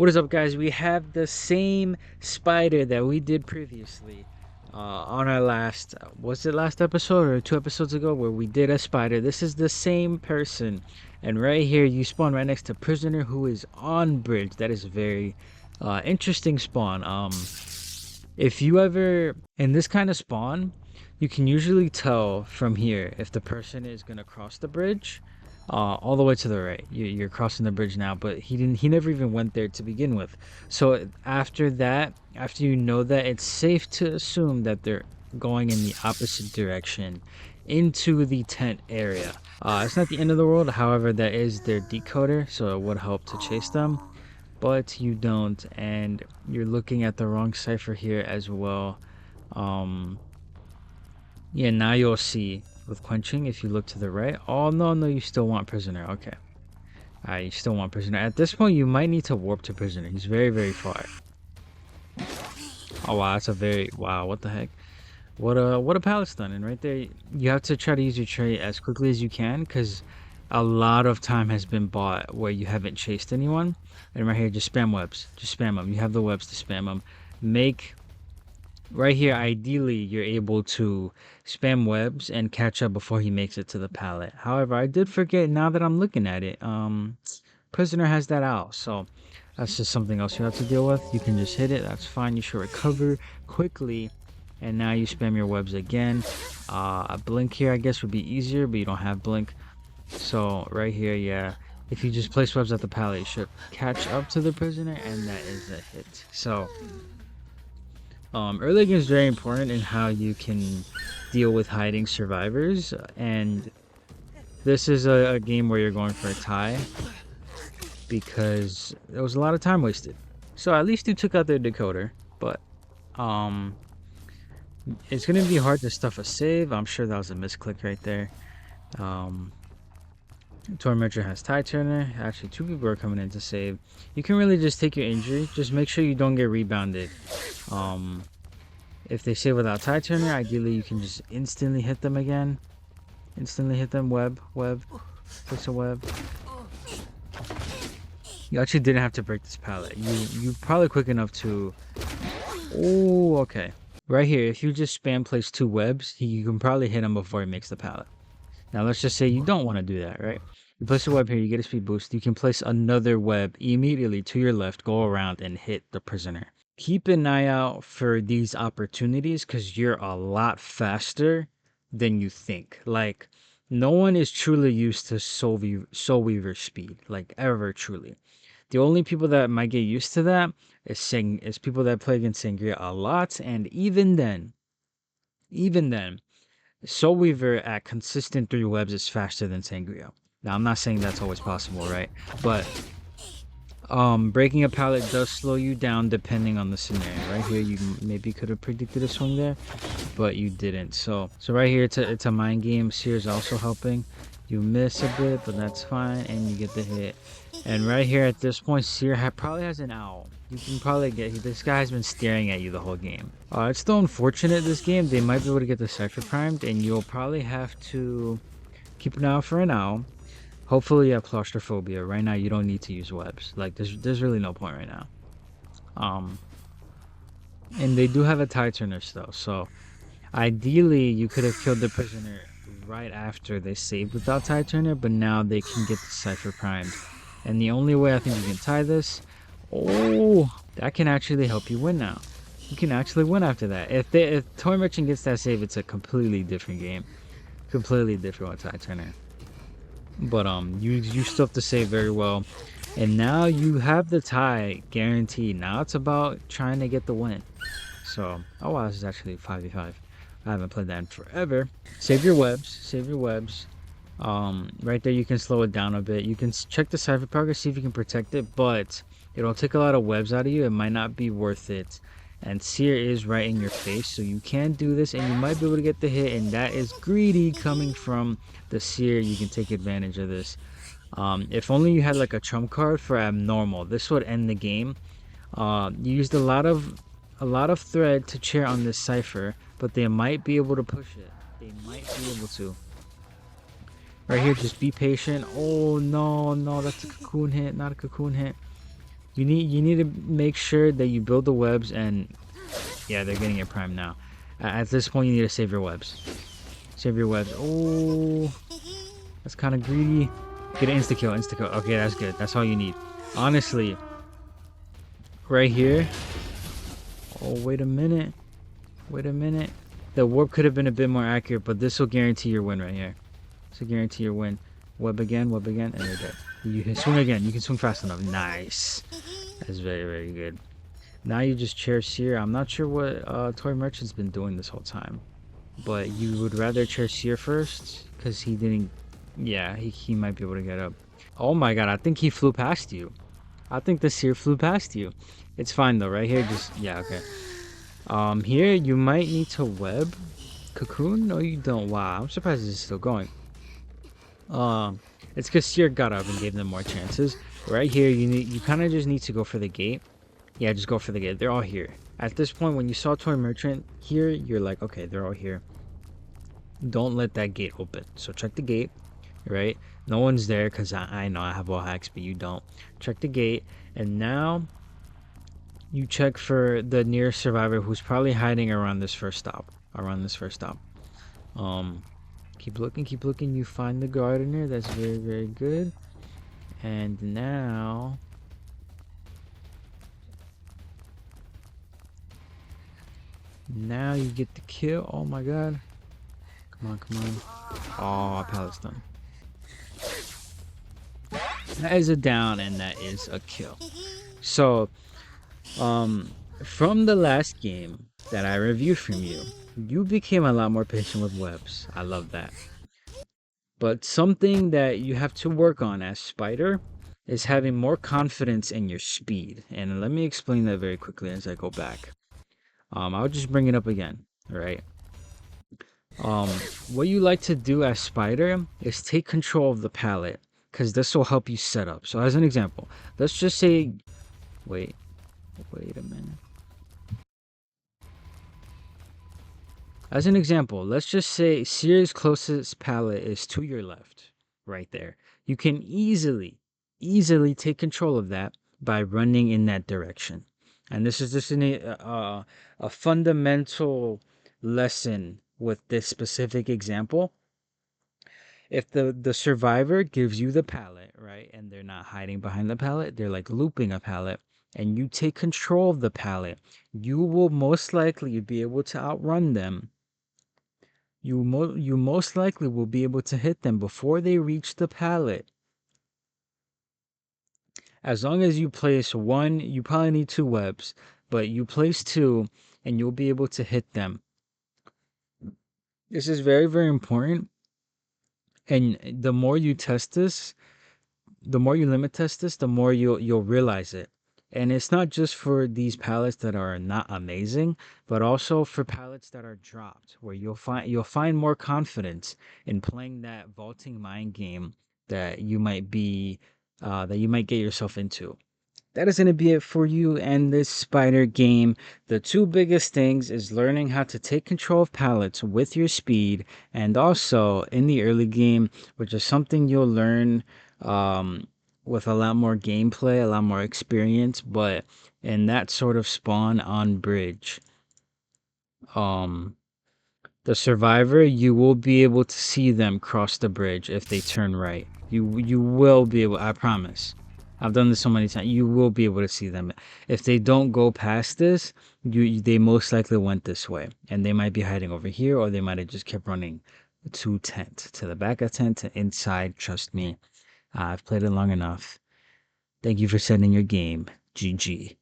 What is up, guys? We have the same spider that we did previously on our last, was it last episode or 2 episodes ago, where we did a spider. This is the same person, and right here you spawn right next to prisoner who is on bridge. That is very interesting spawn. If you ever in this kind of spawn, you can usually tell from here if the person is gonna cross the bridge all the way to the right. You're crossing the bridge now, but he never even went there to begin with. So after that, after you know that, it's safe to assume that they're going in the opposite direction into the tent area. It's not the end of the world, however, that is their decoder, so it would help to chase them, but you don't, and you're looking at the wrong cipher here as well. Yeah, now you'll see with quenching, if you look to the right. Oh, no, you still want prisoner. Okay. Alright, you still want prisoner. At this point, you might need to warp to prisoner. He's very far. Oh, wow, that's a very... Wow, what the heck? What a pallet stunning right there. You have to try to use your trait as quickly as you can, because a lot of time has been bought where you haven't chased anyone. And right here, just spam webs. Just spam them. You have the webs to spam them. Make... Right here, ideally, you're able to spam webs and catch up before he makes it to the pallet. However, I did forget, now that I'm looking at it, prisoner has that out, so that's just something else you have to deal with. You can just hit it, that's fine. You should recover quickly, and now you spam your webs again. A blink here, I guess, would be easier, but you don't have blink. So right here, yeah, if you just place webs at the pallet, you should catch up to the prisoner, and that is a hit. So early game is very important in how you can deal with hiding survivors, and this is a game where you're going for a tie because there was a lot of time wasted. So at least you took out their decoder, but it's gonna be hard to stuff a save. I'm sure that was a misclick right there. Tormentor has tie turner. Actually, two people are coming in to save. You can really just take your injury. Just make sure you don't get rebounded. If they save without tie turner, ideally you can just instantly hit them again. Instantly hit them. Web. Place a web. You actually didn't have to break this pallet. You probably quick enough to... Oh, okay. Right here, if you just spam place 2 webs, you can probably hit him before he makes the pallet. Now let's just say you don't want to do that, right? You place a web here, you get a speed boost. You can place another web immediately to your left, go around and hit the prisoner. Keep an eye out for these opportunities because you're a lot faster than you think. Like, no one is truly used to Soul Weaver speed, like ever truly. The only people that might get used to that is people that play against Sangria a lot, and even then, Soul Weaver at consistent 3 webs is faster than Sangria. Now, I'm not saying that's always possible, right? But breaking a pallet does slow you down depending on the scenario. Right here, you maybe could have predicted a swing there, but you didn't. So right here, it's a mind game. Sear's also helping. You miss a bit, but that's fine, and you get the hit. And right here at this point, Sear probably has an owl. You can probably get... This guy has been staring at you the whole game. It's still unfortunate this game. They might be able to get the Cypher primed, and you'll probably have to keep an eye out for an owl. Hopefully you have claustrophobia. Right now, you don't need to use webs. Like, there's really no point right now. And they do have a tie turner still, so ideally you could have killed the prisoner right after they saved without tie turner, but now they can get the Cypher primed. And the only way I think you can tie this... Oh, that can actually help you win now. You can actually win after that. If Toy Merchant gets that save, it's a completely different game. Completely different with tie turner. But you still have to save very well. And now you have the tie guaranteed. Now it's about trying to get the win. So, oh wow, this is actually 5v5. I haven't played that in forever. Save your webs. Save your webs. Right there you can slow it down a bit. You can check the Cypher progress, see if you can protect it, but it'll take a lot of webs out of you. It might not be worth it. And Sear is right in your face, so you can do this, and you might be able to get the hit, and that is greedy coming from the Sear. You can take advantage of this. If only you had like a trump card for abnormal, this would end the game. You used a lot of thread to chair on this Cypher, but they might be able to push it. They might be able to. Right here, just be patient. Oh no, that's a cocoon hit, not a cocoon hit. You need to make sure that you build the webs, and yeah, they're getting it prime now. At this point, you need to save your webs. Save your webs. Oh, that's kind of greedy. Get an insta kill, insta kill. Okay, that's good. That's all you need. Honestly, right here. Oh, wait a minute. Wait a minute. The warp could have been a bit more accurate, but this will guarantee your win right here. This will guarantee your win. Web again, and they're dead. You can swing again. You can swing fast enough. Nice. That's very, very good. Now you just chair Seer. I'm not sure what Toy Merchant's been doing this whole time, but you would rather chair Seer first because he didn't. Yeah, he might be able to get up. Oh my god, I think he flew past you. I think the Seer flew past you. It's fine though, right here. Just yeah, okay. Here you might need to web cocoon. No, you don't. Wow, I'm surprised this is still going. It's because Seer got up and gave them more chances. Right here, you kind of just need to go for the gate. Yeah, just go for the gate. They're all here. At this point, when you saw Toy Merchant here, you're like, okay, they're all here. Don't let that gate open. So check the gate, right? No one's there because I know I have wall hacks, but you don't. Check the gate, and now you check for the nearest survivor who's probably hiding around this first stop. Um, keep looking. You find the gardener. That's very, very good. And now you get the kill. Oh my god. Come on. Oh, Pallet's done. That is a down, and that is a kill. So, from the last game that I reviewed from you, you became a lot more patient with webs. I love that. But something that you have to work on as Spider is having more confidence in your speed. And let me explain that very quickly as I go back. I'll just bring it up again, right? What you like to do as Spider is take control of the palette, because this will help you set up. So as an example, let's just say, wait a minute. As an example, let's just say Seer's closest palette is to your left, right there. You can easily take control of that by running in that direction. And this is just a fundamental lesson with this specific example. If the survivor gives you the pallet, right, and they're not hiding behind the pallet, they're like looping a pallet, and you take control of the pallet, you will most likely be able to outrun them. You most likely will be able to hit them before they reach the pallet. As long as you place one, you probably need two webs, but you place two and you'll be able to hit them. This is very, very important. And the more you test this, the more you limit test this, the more you'll realize it. And it's not just for these pallets that are not amazing, but also for pallets that are dropped, where you'll find more confidence in playing that vaulting mind game that you might get yourself into. That is going to be it for you and this Spider game. The two biggest things is learning how to take control of pallets with your speed, and also in the early game, which is something you'll learn with a lot more gameplay, a lot more experience, but in that sort of spawn on bridge. The survivor, you will be able to see them cross the bridge if they turn right. You will be able, I promise. I've done this so many times. You will be able to see them. If they don't go past this, they most likely went this way, and they might be hiding over here, or they might have just kept running to tent, to the back of tent, to inside. Trust me, I've played it long enough. Thank you for sending your game. GG.